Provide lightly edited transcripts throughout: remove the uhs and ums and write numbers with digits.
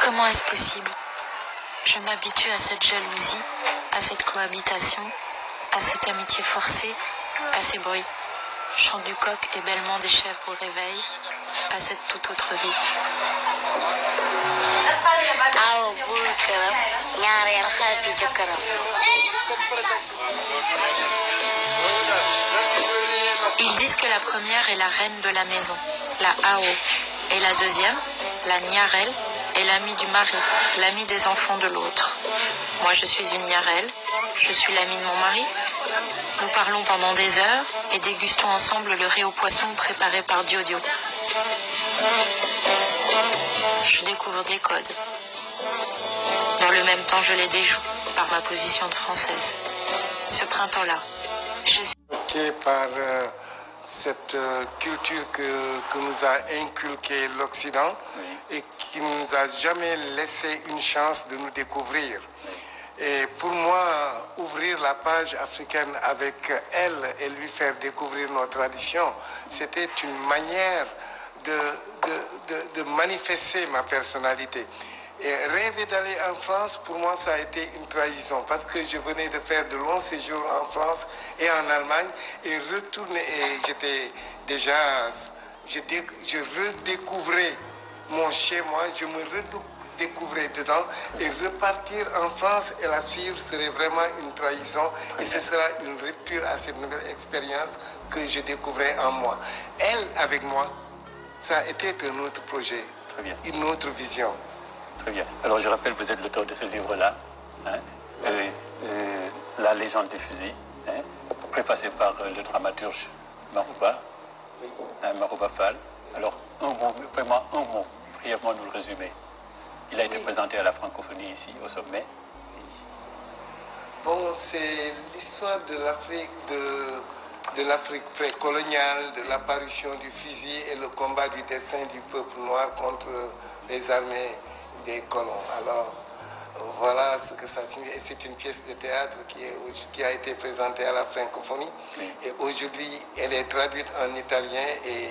Comment est-ce possible? Je m'habitue à cette jalousie, à cette cohabitation, à cette amitié forcée, à ces bruits. Chant du coq et bêlement des chèvres au réveil, à cette toute autre vie. Ils disent que la première est la reine de la maison, la Ao, et la deuxième, la Niarel, est l'amie du mari, l'amie des enfants de l'autre. Moi je suis une Niarel, je suis l'amie de mon mari. Nous parlons pendant des heures et dégustons ensemble le riz au poisson préparé par Diodio. Je découvre des codes. Dans le même temps, je les déjoue par ma position de française. Ce printemps-là, je suis par cette culture que nous a inculqué l'Occident et qui ne nous a jamais laissé une chance de nous découvrir. Et pour moi, ouvrir la page africaine avec elle et lui faire découvrir nos traditions, c'était une manière de manifester ma personnalité. Et rêver d'aller en France, pour moi, ça a été une trahison parce que je venais de faire de longs séjours en France et en Allemagne et retourner, et j'étais déjà, je redécouvrais mon chez-moi, je me redécouvrais dedans et repartir en France et la suivre serait vraiment une trahison et ce sera une rupture à cette nouvelle expérience que je découvrais en moi. Elle, avec moi, ça a été un autre projet, une autre vision. Très bien. Alors je rappelle, vous êtes l'auteur de ce livre-là, hein, La légende du fusil, hein, préfacé par le dramaturge Marouba, Marouba Fall. Alors un mot, vraiment un mot, brièvement nous le résumer. Il a été présenté à la francophonie ici, au sommet. Bon, c'est l'histoire de l'Afrique, de l'Afrique précoloniale, de l'apparition du fusil et le combat du dessein du peuple noir contre les armées des colons. Alors, voilà ce que ça signifie. C'est une pièce de théâtre qui a été présentée à la francophonie. Oui. Et aujourd'hui, elle est traduite en italien et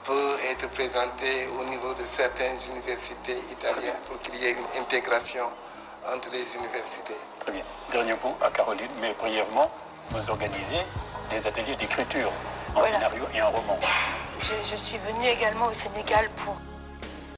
peut être présentée au niveau de certaines universités italiennes pour qu'il y ait une intégration entre les universités. Très bien. Dernier mot à Caroline, mais brièvement, vous organisez des ateliers d'écriture en scénario et en roman. Je suis venue également au Sénégal pour